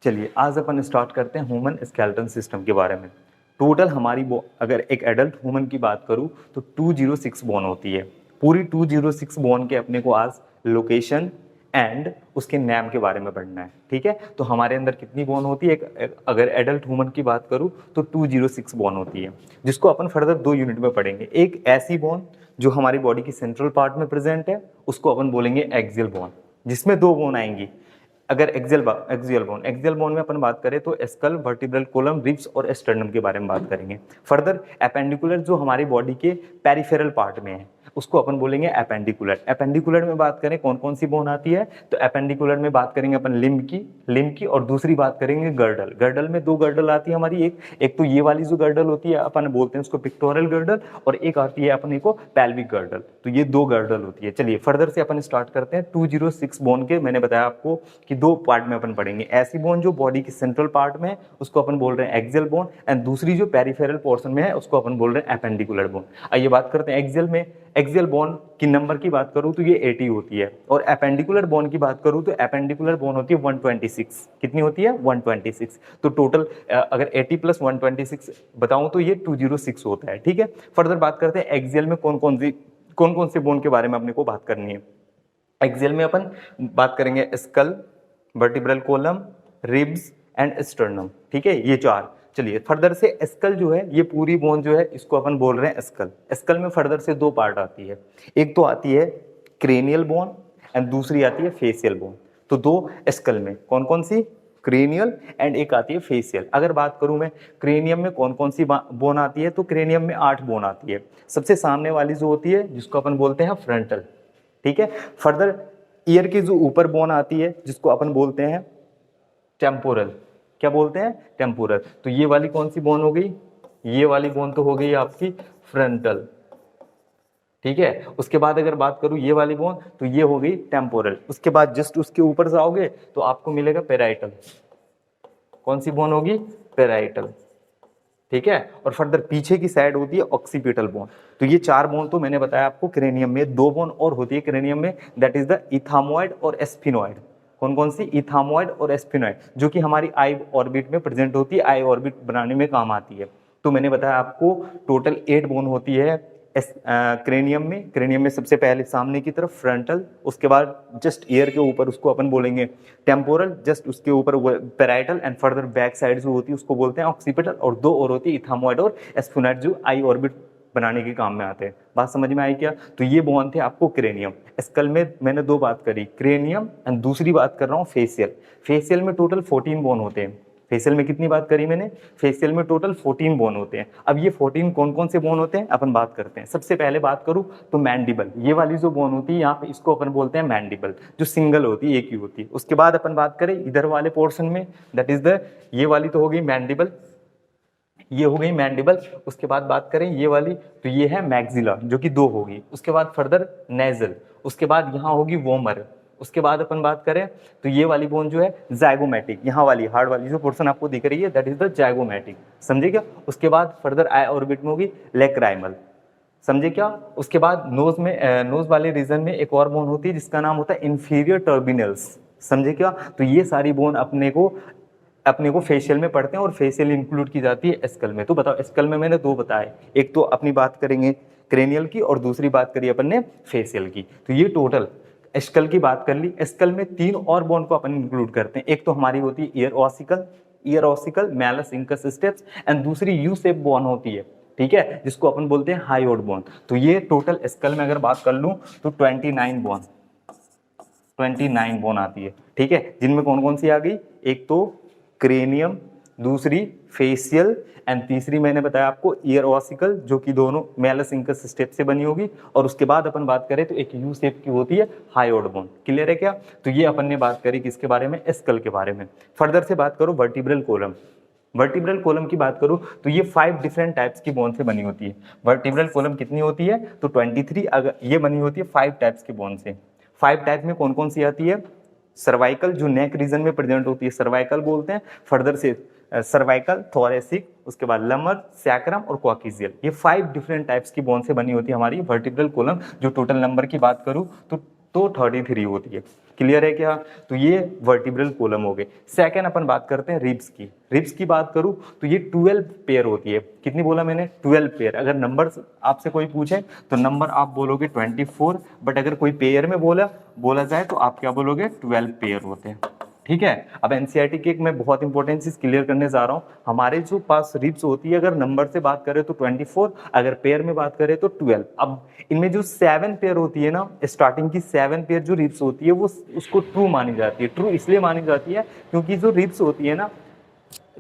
चलिए आज अपन स्टार्ट करते हैं ह्यूमन स्केलेटन सिस्टम के बारे में। टोटल हमारी अगर एक एडल्ट ह्यूमन की बात करूं तो 206 बोन होती है। पूरी 206 बोन के अपने को आज लोकेशन एंड उसके नाम के बारे में पढ़ना है। ठीक है, तो हमारे अंदर कितनी बोन होती है, अगर एडल्ट ह्यूमन की बात करूं तो 206 बोन होती है, जिसको अपन फर्दर 2 यूनिट में पढ़ेंगे। एक ऐसी बोन जो हमारी बॉडी की सेंट्रल पार्ट में प्रेजेंट है, उसको अपन बोलेंगे एक्सियल बोन, जिसमें 2 बोन आएंगी। अगर एक्सियल बोन में अपन बात करें तो स्कल, वर्टिब्रल कोलम, रिब्स और एस्टर्नम के बारे में बात करेंगे। फर्दर एपेंडिकुलर जो हमारी बॉडी के पेरिफेरल पार्ट में है, उसको अपन बोलेंगे एपेंडिकुलर। एपेंडिकुलर में बात करें कौन कौन सी बोन आती है, तो एपेंडिकुलर में बात करेंगे अपन लिम्ब की और दूसरी बात करेंगे गर्डल। गर्डल में 2 गर्डल आती है हमारी, एक तो ये वाली जो गर्डल होती है अपन बोलते हैं उसको पिक्टोरल गर्डल, और एक आती है अपने को पेल्विक गर्डल। तो ये 2 गर्डल होती है। चलिए फर्दर से अपन स्टार्ट करते हैं। 206 बोन के मैंने बताया आपको कि 2 पार्ट में अपन पढ़ेंगे। ऐसी बोन जो बॉडी के सेंट्रल पार्ट में है उसको अपन बोल रहे हैं एक्सियल बोन, एंड दूसरी जो पेरिफेरल पोर्शन में है उसको अपन बोल रहे हैं एपेंडिकुलर बोन। आइए बात करते हैं एक्सियल में। एक्सियल बोन की नंबर की बात करूं तो ये 80 होती है, और एपेंडिकुलर बोन की बात करूं तो एपेंडिकुलर बोन होती है 126। कितनी होती है? 126। तो टोटल अगर 80 प्लस 126 बताऊं तो ये 206 होता है। ठीक है, फर्दर बात करते हैं एक्सियल में कौन कौन से बोन के बारे में अपने को बात करनी है। एक्सियल में अपन बात करेंगे skull, vertebral column, ribs and sternum. ठीक है, ये 4। चलिए फर्दर से स्कल जो है, ये पूरी बोन जो है इसको अपन बोल रहे हैं स्कल। स्कल में फर्दर से 2 पार्ट आती है, एक तो आती है क्रेनियल बोन एंड दूसरी आती है फेसियल बोन। तो 2 स्कल में कौन कौन सी? क्रेनियल एंड एक आती है फेसियल। अगर बात करूं मैं क्रेनियम में कौन कौन सी बोन आती है, तो क्रेनियम में 8 बोन आती है। सबसे सामने वाली जो होती है जिसको अपन बोलते हैं फ्रंटल। ठीक है, फर्दर ईयर की जो ऊपर बोन आती है जिसको अपन बोलते हैं टेम्पोरल। क्या बोलते हैं? टेम्पोरल। तो ये वाली कौन सी बोन हो गई? ये वाली बोन तो हो गई आपकी फ्रंटल। ठीक है, उसके बाद अगर बात करूं ये वाली बोन तो ये हो गई टेम्पोरल। उसके बाद जस्ट उसके ऊपर जाओगे तो आपको मिलेगा पेराइटल। कौन सी बोन होगी? पेराइटल। ठीक है, और फर्दर पीछे की साइड होती है ऑक्सीपिटल बोन। तो ये 4 बोन तो मैंने बताया आपको क्रेनियम में। 2 बोन और होती है क्रेनियम में, दैट इज द इथामोइड और एस्फिनोइड। कौन कौन सी? इथामोइड और एस्फिनोइड, जो कि हमारी आई ऑर्बिट में प्रेजेंट होती है, आई ऑर्बिट बनाने में काम आती है। तो मैंने बताया आपको टोटल 8 बोन होती है क्रेनियम में। क्रेनियम में सबसे पहले सामने की तरफ फ्रंटल, उसके बाद जस्ट ईयर के ऊपर उसको अपन बोलेंगे टेम्पोरल, जस्ट उसके ऊपर parietal, and further back side जो होती है उसको बोलते हैं ऑक्सीपिटल, और 2 और होती है इथामोइड और एस्फिनोइड, जो आई ऑर्बिट बनाने के काम में आते हैं। बात समझ में आई क्या? तो ये बोन थे आपको क्रेनियम। स्कल में मैंने 2 बात करी, क्रेनियम एंड दूसरी बात कर रहा हूँ फेसियल। फेसियल में टोटल 14 बोन होते हैं। फेसियल में कितनी बात करी मैंने? फेसियल में टोटल 14 बोन होते हैं। अब ये 14 कौन कौन से बोन होते हैं अपन बात करते हैं। सबसे पहले बात करूं तो मैंडिबल, ये वाली जो बोन होती है यहाँ पे इसको अपन बोलते हैं मैंडिबल, जो सिंगल होती है, एक ही होती है। उसके बाद अपन बात करें इधर वाले पोर्शन में, दैट इज द ये वाली तो हो गई मैंडिबल, ये हो गई मैंडिबल। उसके बाद बात करें ये वाली तो ये है मैक्सिला, जो कि 2 होगी। उसके बाद फर्दर नेजल, उसके बाद यहाँ होगी वोमर। उसके बाद अपन बात करें तो ये वाली बोन जो है जाइगोमैटिक, यहाँ वाली हार्ड वाली जो पोर्शन आपको दिख रही है दैट इज द जाइगोमैटिक। समझे क्या? उसके बाद फर्दर आई ऑर्बिट में होगी लेक्राइमल। समझे क्या? उसके बाद नोज में नोज वाले रीजन में एक और बोन होती है जिसका नाम होता है इंफीरियर टर्बिनल्स। समझे क्या? तो ये सारी बोन अपने को फेशियल में पढ़ते हैं, और फेशियल इंक्लूड की जाती है स्कल में। तो बताओ स्कल में मैंने 2 बताए, एक तो अपनी बात करेंगे क्रेनियल की और दूसरी बात करी अपन ने फेशियल की। तो ये टोटल स्कल की बात कर ली। स्कल में 3 और बोन को अपन इंक्लूड करते हैं। एक तो हमारी होती है year ossicle, malleus incus steps, and दूसरी यू शेप बोन होती है। ठीक है, जिसको अपन बोलते हैं हाइयोड बोन। तो ये टोटल स्कल में अगर बात कर लूं तो 29 बोन आती है। ठीक है, जिनमें कौन कौन सी आ गई? एक तो क्रेनियम, दूसरी फेशियल, एंड तीसरी मैंने बताया आपको ईयर ऑसिकल, जो कि दोनों मैलस इंकस स्टेप से बनी होगी। और उसके बाद अपन बात करें तो एक यू शेप की होती है हाइयोड बोन। क्लियर है क्या? तो ये अपन ने बात करी किसके बारे में? स्कल के बारे में। फर्दर से बात करो वर्टिब्रल कोलम। वर्टिब्रल कोलम की बात करूं तो ये 5 डिफरेंट टाइप्स की बोन से बनी होती है। वर्टिब्रल कोलम कितनी होती है? तो 23। अगर ये बनी होती है 5 टाइप्स की बोन से। 5 टाइप में कौन कौन सी आती है? सर्वाइकल, जो नेक रीजन में प्रेजेंट होती है, सर्वाइकल बोलते हैं। फर्दर से सर्वाइकल, थोरेसिक, उसके बाद लमर, सैक्रम और क्वाकिजियल। ये 5 डिफरेंट टाइप्स की बोन से बनी होती है हमारी वर्टिब्रल कोलम। जो टोटल नंबर की बात करूं तो तो 33 होती है। क्लियर है क्या? तो ये वर्टिब्रल कॉलम हो गए। सेकंड अपन बात करते हैं रिब्स की। रिब्स की बात करूं तो ये 12 पेयर होती है। कितनी बोला मैंने? 12 पेयर। अगर नंबर आपसे कोई पूछे तो नंबर आप बोलोगे 24, बट अगर कोई पेयर में बोला जाए तो आप क्या बोलोगे? 12 पेयर होते हैं। ठीक है। अब एनसीईआरटी की एक मैं बहुत इंपॉर्टेंट चीज क्लियर करने जा रहा हूँ। हमारे जो पास रिब्स होती है, अगर नंबर से बात करें तो 24, अगर पेयर में बात करें तो 12। अब इनमें जो 7 पेयर होती है ना, स्टार्टिंग की 7 पेयर जो रिब्स होती है वो उसको ट्रू मानी जाती है। ट्रू इसलिए मानी जाती है क्योंकि जो रिब्स होती है ना,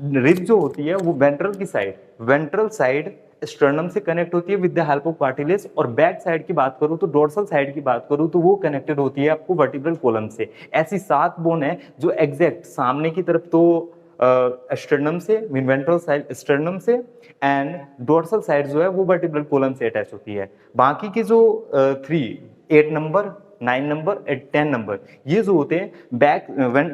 रिब जो होती है वो वेंट्रल साइड स्टर्नम से कनेक्ट होती है with the help of cartilage, और बैक साइड की बात करूं तो डोर्सल साइड की बात करूं तो वो कनेक्टेड होती है आपको वर्टिब्रल कॉलम से। ऐसी 7 बोन है जो एग्जैक्ट सामने की तरफ तो स्टर्नम से, वेंट्रल साइड स्टर्नम से, एंड डोर्सल साइड जो है वो वर्टिब्रल कॉलम से अटैच होती है। बाकी की जो 8 नंबर, 9 नंबर, 10 नंबर, ये जो होते हैं बैक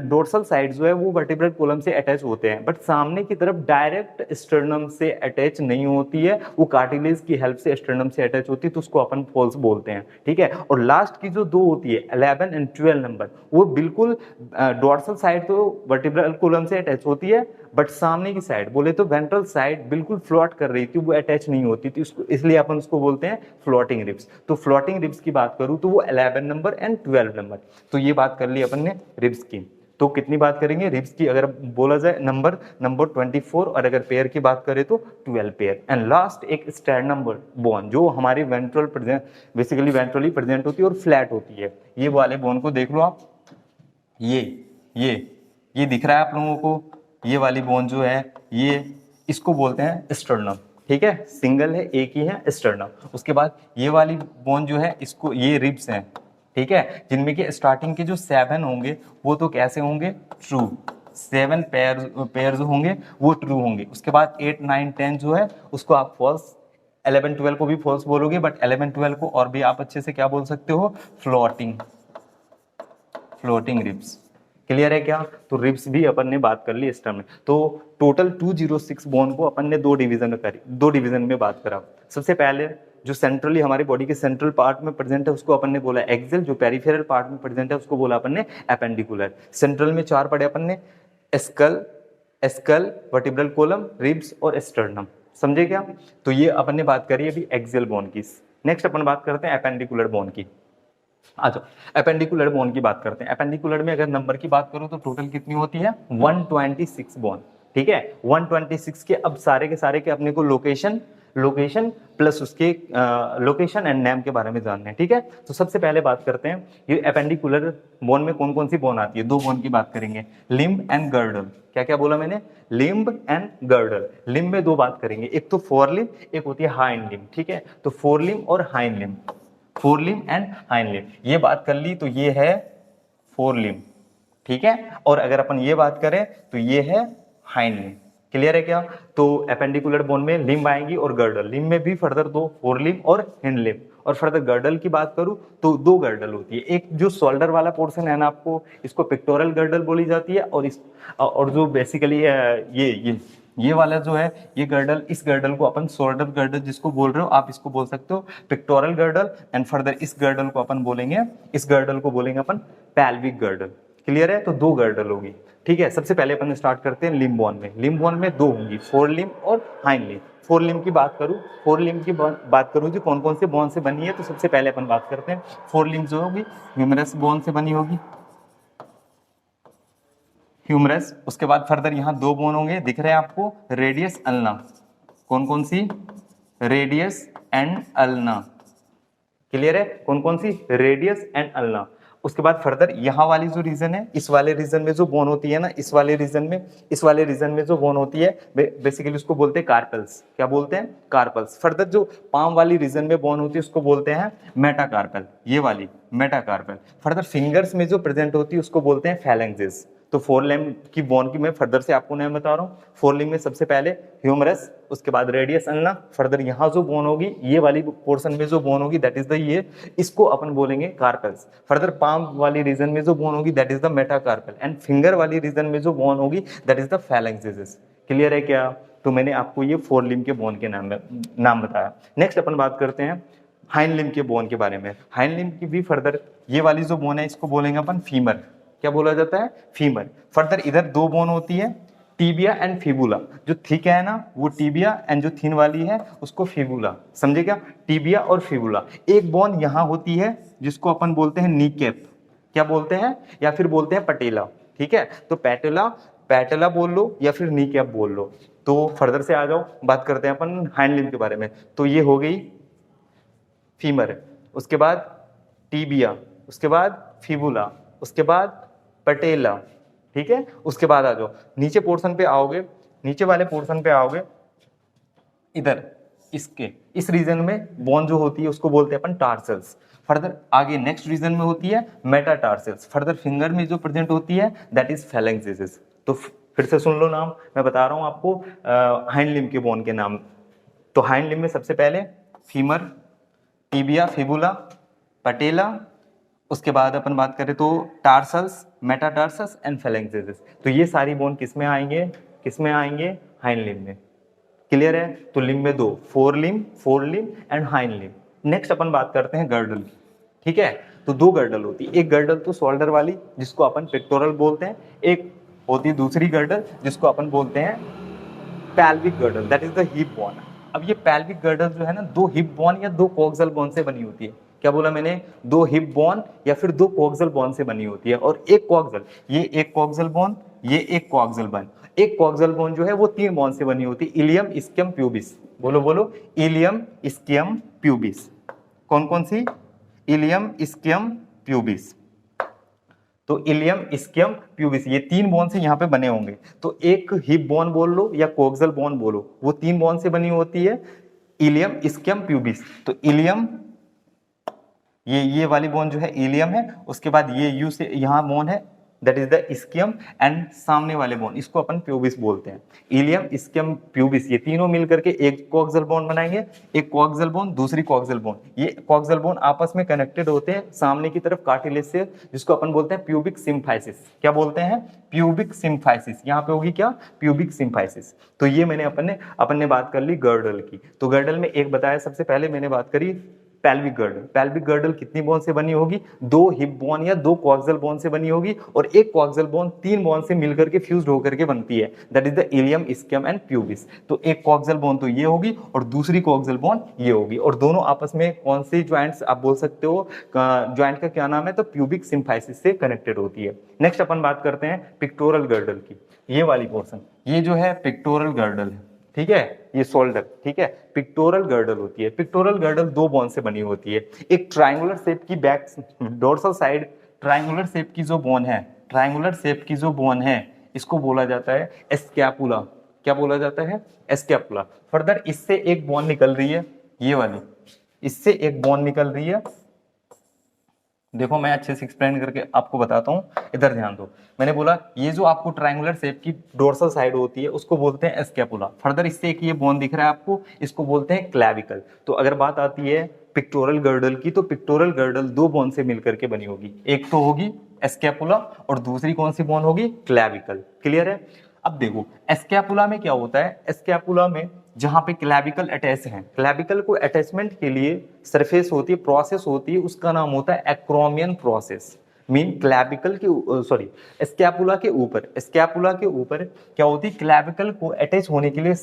डोर्सल साइड जो है वो वर्टिब्रल कॉलम से अटैच होते हैं, बट सामने की तरफ डायरेक्ट स्टर्नम से अटैच नहीं होती है, वो कार्टिलेज की हेल्प से स्टर्नम से अटैच होती है, तो उसको अपन फॉल्स बोलते हैं। ठीक है। और लास्ट की जो 2 होती है 11 एंड 12 नंबर, वो बिल्कुल डोर्सल साइड तो वर्टिब्रल कॉलम से अटैच होती है, बट सामने की साइड बोले तो वेंट्रल साइड बिल्कुल फ्लोट कर रही थी, वो अटैच नहीं होती थी, इसलिए अपन उसको बोलते हैं फ्लोटिंग रिब्स। तो फ्लोटिंग रिब्स की बात करूं तो वो 11 नंबर एंड 12 नंबर। तो ये बात कर ली अपन ने रिब्स की। तो कितनी बात करेंगे रिब्स की? अगर बोला जाए नंबर 24, और अगर पेयर की बात करें तो 12 पेयर। एंड लास्ट एक स्टर्नम बोन जो हमारी ventral present, basically ventrally present होती है और फ्लैट होती है। ये वाले बोन को देख लो आप, ये दिख रहा है आप लोगों को, ये वाली बोन जो है ये, इसको बोलते हैं स्टर्नम। ठीक है, सिंगल है, एक ही है, स्टर्नम। उसके बाद ये वाली बोन जो है, इसको, ये रिब्स हैं। ठीक है, जिनमें कि स्टार्टिंग के जो 7 होंगे वो तो कैसे होंगे? ट्रू। 7 पेयर जो होंगे वो ट्रू होंगे। उसके बाद 8, 9, 10 जो है उसको आप फॉल्स, 11, 12 को भी फॉल्स बोलोगे, बट 11, 12 को और भी आप अच्छे से क्या बोल सकते हो? Floating ribs. क्लियर है क्या? तो रिब्स भी अपन ने बात कर ली इस टर्म में। तो टोटल 206 बोन को अपन ने 2 डिवीजन में बात करा। सबसे पहले जो सेंट्रली हमारी बॉडी के सेंट्रल पार्ट में प्रेजेंट है उसको अपन ने बोला एक्सियल, जो पेरिफेरल पार्ट में प्रेजेंट है उसको बोला अपन ने एपेंडिकुलर। सेंट्रल में 4 पढ़े अपन ने, स्कल, वर्टिब्रल कॉलम, रिब्स और स्टर्नम। समझे क्या? तो ये अपन ने बात करी अभी एक्सियल बोन की। नेक्स्ट अपन बात करते हैं एपेंडिकुलर बोन की। अच्छा, एपेंडिकुलर बोन की बात करते हैं। एपेंडिकुलर में अगर नंबर की बात करूं तो टोटल कितनी होती है? 126 बोन। ठीक है, 126 के अब सारे के सारे के अपने को लोकेशन प्लस उसके लोकेशन एंड नेम के बारे में जानना है। ठीक है, तो सबसे पहले बात करते हैं ये एपेंडिकुलर बोन में कौन कौन सी बोन आती है। 2 बोन की बात करेंगे, लिम्ब एंड गर्डल। क्या क्या बोला मैंने? Limb and girdle. लिम्ब में 2 बात करेंगे, एक तो फोर लिम्ब, एक होती है हाइंड लिम्ब। ठीक है, तो फोर लिम्ब और hind limb, four limb and hind limb, ये बात कर ली तो ये है फोर लिम्ब। ठीक है, और अगर अपन ये बात करें तो ये है हाइंड लिम्ब। क्लियर है क्या? तो एपेंडिकुलर बोन में लिम्ब आएंगी और गर्डल। लिम्ब में भी फर्दर 2, फोर लिम्ब और हिंड लिम्ब। और फर्दर गर्डल की बात करूं तो 2 गर्डल होती है। एक जो शोल्डर वाला पोर्शन है ना आपको, इसको पिक्टोरल गर्डल बोली जाती है, और जो बेसिकली ये वाला जो है, ये गर्डल, इस गर्डल को अपन शोल्डर गर्डल जिसको बोल रहे हो आप, इसको बोल सकते हो पिक्टोरल गर्डल। एंड फर्दर इस गर्डल को अपन बोलेंगे अपन पैल्विक गर्डल। क्लियर है? तो 2 गर्डल होगी। ठीक है, सबसे पहले अपन स्टार्ट करते हैं लिम्ब बोन में। लिम्ब बोन में 2 होंगी, फोर लिम्ब और हाइंड लिम्ब। फोर लिम्ब की बात करूँ जो कौन कौन से बोन से बनी है, तो सबसे पहले अपन बात करते हैं फोर लिम्ब जो होगी ह्यूमरस बोन से बनी होगी, ह्यूमरस। उसके बाद फर्दर यहाँ 2 बोन होंगे, दिख रहे हैं आपको, रेडियस, अल्ना। कौन कौन सी? Radius and ulna. क्लियर है? कौन कौन सी? Radius and ulna. उसके बाद फर्दर यहाँ वाली जो रीजन है, इस वाले रीजन में जो बोन होती है ना, इस वाले रीजन में जो बोन होती है, बेसिकली उसको बोलते हैं कार्पल्स। क्या बोलते हैं? कार्पल्स। फर्दर जो पाम वाली रीजन में बोन होती है उसको बोलते हैं मेटाकार्पल, ये वाली मेटाकार्पल। फर्दर फिंगर्स में जो प्रेजेंट होती है उसको बोलते हैं फैलेंजेस। तो फोर लिम्ब की बोन की मैं फर्दर से आपको नाम बता रहा हूँ। फोर लिम्ब में सबसे पहले ह्यूमरस, उसके बाद रेडियस, अल्ना। फर्दर यहाँ जो बोन होगी, ये वाली पोर्शन में जो बोन होगी दैट इज द ये, इसको अपन बोलेंगे कार्पल्स। फर्दर पाम वाली रीजन में जो बोन होगी that is the metacarpal, and finger वाली रीजन में जो बोन होगी that is the phalanges. Clear है क्या? तो मैंने आपको ये फोर लिम्ब के बोन के नाम बताया। नेक्स्ट अपन बात करते हैं हाइंड लिम्ब के बोन के बारे में। हाइंड लिम्ब की भी फर्दर ये वाली जो बोन है इसको बोलेंगे अपन फीमर। क्या बोला जाता है? फीमर। फर्दर इधर दो बोन होती है, टीबिया एंड फिबुला। जो थिक है ना वो टीबिया एंड जो थिन वाली है उसको फिबुला। समझे क्या? टीबिया और फिबुला। एक बोन यहाँ होती है जिसको अपन बोलते हैं नी कैप। क्या बोलते हैं? या फिर बोलते हैं पटेला। ठीक है, तो पैटेला, पैटेला बोल लो या फिर नी कैप बोल लो। तो फर्दर से आ जाओ, बात करते हैं अपन हाइंड लिम्ब के बारे में। तो ये हो गई फीमर, उसके बाद टीबिया, उसके बाद फिबुला, उसके बाद पटेला। ठीक है, उसके बाद आ जाओ नीचे पोर्शन पे आओगे, नीचे वाले पोर्शन पे आओगे, इधर इसके इस रीजन में बोन जो होती है उसको बोलते हैं अपन टार्सल्स। फर्दर आगे नेक्स्ट रीजन में होती है मेटाटार्सल्स। फर्दर फिंगर में जो प्रेजेंट होती है दैट इज फेलेंक्सिस। तो फिर से सुन लो नाम, मैं बता रहा हूं आपको हाइंड लिम्ब के बोन के नाम। तो हाइंड लिम्ब में सबसे पहले फीमर, टीबिया, फिबुला, पटेला, उसके बाद अपन बात करें तो टार्सल्स, मेटाटार्सस एंड फेलेंक्सिस। तो ये सारी बोन किस में आएंगे? किस में आएंगे? हाइंड लिम्ब में। क्लियर है? तो लिम्ब में दो, fore limb and hind limb. Next अपन बात करते हैं गर्डल की। ठीक है, तो दो गर्डल होती है, एक गर्डल तो शोल्डर वाली जिसको अपन पेक्टोरल बोलते हैं, एक होती है दूसरी गर्डल जिसको अपन बोलते हैं pelvic girdle, that is the hip bone. अब ये पैल्विक गर्डल जो है ना दो हिप बोन या दो कोक्सल बोन से बनी होती है। क्या बोला मैंने? दो हिप बोन या फिर दो कोक्सल बोन से बनी होती है। और एक कोक्सल, ये एक कोक्सल बोन, ये एक कोक्सल बोन। एक कोक्सल बोन जो है वो तीन बोन से बनी होती है, इलियम, इस्कियम, प्यूबिस। बोलो बोलो, इलियम, इस्कियम, प्यूबिस। कौन कौन सी? Ilium, ischium, pubis. तो इलियम, इस्कियम, प्यूबिस ये तीन बोन से यहाँ पे बने होंगे। तो एक हिप बोन बोल लो या कोक्सल बोन बोलो, वो तीन बोन से बनी होती है, इलियम, इस्कियम, प्यूबिस। तो इलियम, ये वाली बोन जो है इलियम है, उसके बाद ये यू से यहाँ बोन है that is the ischium, and सामने वाले बोन इसको अपन प्यूबिस बोलते हैं। इलियम, इस्कियम, प्यूबिस ये तीनों मिलकर के एक कोक्सल बोन बनाएंगे। एक कोक्सल बोन, दूसरी कोक्सल बोन, ये कोक्सल बोन आपस में कनेक्टेड होते हैं सामने की तरफ कार्टिलेज से, जिसको अपन बोलते हैं प्यूबिक सिम्फाइसिस। क्या बोलते हैं? Pubic symphysis. यहाँ पे होगी क्या? Pubic symphysis. तो ये मैंने अपन ने बात कर ली गर्डल की। तो गर्डल में एक बताया, सबसे पहले मैंने बात करी पैल्विक गर्डल। पैल्विक गर्डल कितनी बोन से बनी होगी? दो हिप बोन या दो कोक्सल बोन से बनी होगी, और एक कोक्सल बोन तीन बोन से मिलकर के फ्यूज्ड होकर के बनती है, that is the ilium, ischium and pubis. तो एक कोक्सल बोन तो ये होगी और दूसरी कोक्सल बोन ये होगी, और दोनों आपस में कौन से ज्वाइंट्स आप बोल सकते हो, ज्वाइंट का क्या नाम है? तो प्यूबिक सिम्फाइसिस से कनेक्टेड होती है। नेक्स्ट अपन बात करते हैं पिक्टोरल गर्डल की। ये वाली पोर्शन, ये जो है पिक्टोरल गर्डल है। ठीक है, ये शोल्डर। ठीक है, पिक्टोरल गर्डल होती है। पिक्टोरल गर्डल दो बोन से बनी होती है। एक ट्रायंगुलर शेप की back dorsal side triangular shape की जो बोन है, ट्रायंगुलर शेप की जो बोन है इसको बोला जाता है स्कैपुला। क्या बोला जाता है? स्कैपुला। फर्दर इससे एक बोन निकल रही है, ये वाली, इससे एक बोन निकल रही है। देखो मैं अच्छे से एक्सप्लेन करके आपको बताता हूँ, इधर ध्यान दो। मैंने बोला ये जो आपको ट्रायंगुलर शेप की डोर्सल साइड होती है उसको बोलते हैं स्कैपुला। फर्दर इससे एक ये बोन दिख रहा है आपको, इसको बोलते हैं क्लैविकल। तो अगर बात आती है पिक्टोरल गर्डल की, तो पिक्टोरल गर्डल दो बोन से मिलकर के बनी होगी, एक तो होगी स्कैपुला और दूसरी कौन सी बोन होगी? क्लैविकल। क्लियर है? अब देखो स्कैपुला में क्या होता है, स्कैपुला में जहां पे क्लैविकल अटैच है, क्लैविकल को अटैचमेंट के लिए सरफेस होती है, प्रोसेस होती है, उसका नाम होता है एक्रोमियन प्रोसेस। मीन क्लैविकल के सॉरी स्कैपुला के ऊपर, स्कैपुला के ऊपर क्या होती है? क्लैविकल को अटैच होने के लिए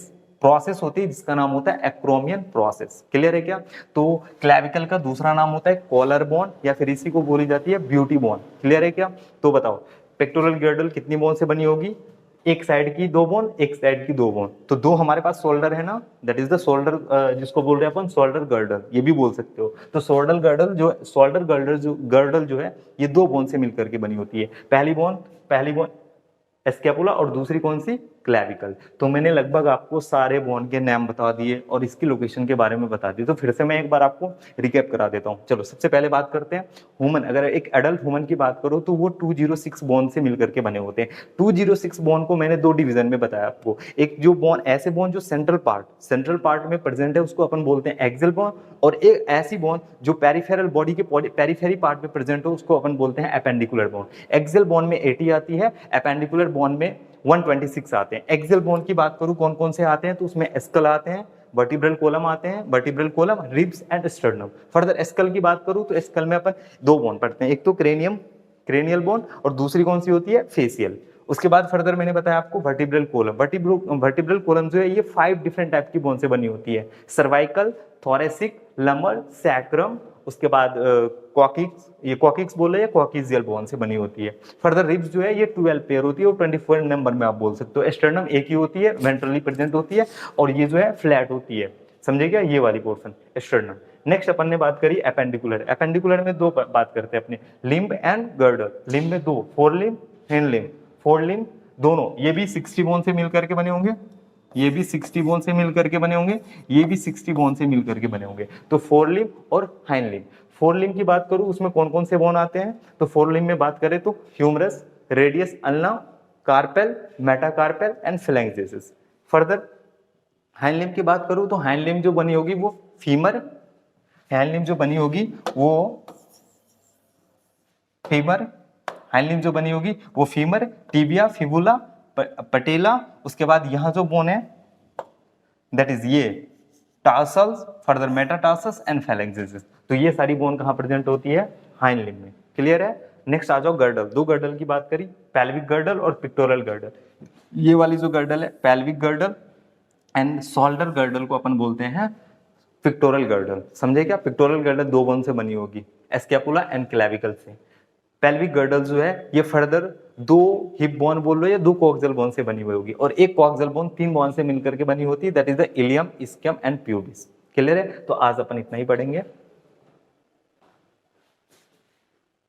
प्रोसेस होती है जिसका नाम होता है एक्रोमियन प्रोसेस। क्लियर है क्या? तो क्लैविकल का दूसरा नाम होता है कॉलर बोन, या फिर इसी को बोली जाती है ब्यूटी बोन। क्लियर है क्या? तो बताओ पेक्टोरल गर्डल कितनी बोन से बनी होगी? एक साइड की दो बोन, एक साइड की दो बोन। तो दो हमारे पास शोल्डर है ना, दैट इज द शोल्डर, जिसको बोल रहे हैं अपन शोल्डर गर्डल, ये भी बोल सकते हो। तो शोल्डर गर्डल जो है ये दो बोन से मिलकर के बनी होती है। पहली बोन स्कैपुला और दूसरी कौन सी? क्लैविकल। तो मैंने लगभग आपको सारे बोन के नाम बता दिए और इसकी लोकेशन के बारे में बता दिए। तो फिर से मैं एक बार आपको रिकैप करा देता हूँ। चलो सबसे पहले बात करते हैं ह्यूमन। अगर एक एडल्ट ह्यूमन की बात करो तो वो 206 बोन से मिलकर के बने होते हैं। 206 बोन को मैंने दो डिवीजन में बताया आपको। एक जो बोन, ऐसे बोन जो सेंट्रल पार्ट में प्रेजेंट है उसको अपन बोलते हैं एक्सियल बोन, और एक ऐसी बोन जो पेरिफेरल बॉडी के पेरिफेरी पार्ट में प्रेजेंट हो उसको अपन बोलते हैं एपेंडिकुलर बोन। एक्सियल बोन में 80 आती है, एपेंडिकुलर बोन में 126 आते हैं। एक्सियल बोन की बात करूं कौन कौन से आते हैं, तो उसमें एस्कल आते हैं, वर्टिब्रल कॉलम आते हैं, vertebral column, ribs and sternum. Further skull की बात करूं तो स्कल में अपन दो बोन पढ़ते हैं, एक तो क्रेनियल बोन और दूसरी कौन सी होती है, फेसियल। उसके बाद फर्दर मैंने बताया आपको वर्टिब्रल कॉलम। वर्टिब्रल कॉलम जो है ये 5 डिफरेंट टाइप की बोन से बनी होती है, सर्वाइकल, थोरेसिक, लमर, सैक्रम, उसके बाद कॉकिक्स, ये कॉकिक्स बोल रहे हैं, कॉकिजियल बोन से बनी होती है। फर्दर रिब्स जो है ये 12 पेयर होती है और 24 नंबर में आप बोल सकते हो। स्टर्नम एक ही होती है, वेंट्रली प्रेजेंट होती है और ये जो है फ्लैट होती है, समझे क्या, ये वाली पोर्शन स्टर्नम। नेक्स्ट अपन ने बात करी एपेंडिकुलर। एपेंडिकुलर में दो बात करते हैं अपने, लिम्ब एंड गर्डर। लिम्ब में दो, fore limb, hind limb. Four limb दोनों ये भी 60 बोन से मिल करके बने होंगे, ये भी 60 बोन से मिल करके बने होंगे, ये भी 60 बोन से मिल करके बने होंगे। तो फोर लिम्ब और हाइंड लिम्ब। फोर लिम्ब की बात करूं उसमें कौन कौन से बोन आते हैं, तो फोर लिम्ब में बात करें तो humerus, radius ulna, carpal, metacarpal and phalanges. Further hind limb की बात करूं तो हाइंड लिम्ब जो बनी होगी वो फीमर, हाइंड लिम्ब जो बनी होगी वो फीमर, हाइंड लिम्ब जो बनी होगी वो फीमर, टिबिया, फिबुला, पटेला, उसके बाद यहां जो बोन है दैट इज ये टार्सल्स, फर्दर मेटाटार्सस एंड फैलेंक्सेस। तो ये सारी बोन कहां प्रेजेंट होती है, हाइंड लिम्ब में। क्लियर है। नेक्स्ट आ जाओ गर्डल। दो गर्डल की बात करी, पेल्विक गर्डल और पिक्टोरल गर्डल। ये वाली जो गर्डल है pelvic girdle and shoulder girdle को अपन बोलते हैं पिक्टोरल गर्डल। समझे क्या, पिक्टोरल गर्डल दो बोन से बनी होगी, स्कैपुला एंड क्लेविकल से। पेल्विक गर्डल जो है ये फर्दर दो हिप बोन बोल लो या दो कोक्सियल बोन से बनी हुई होगी और एक कोक्सियल बोन 3 बोन से मिलकर के बनी होती है, that is the ilium, ischium and pubis. Clear है। तो आज अपन इतना ही पढ़ेंगे।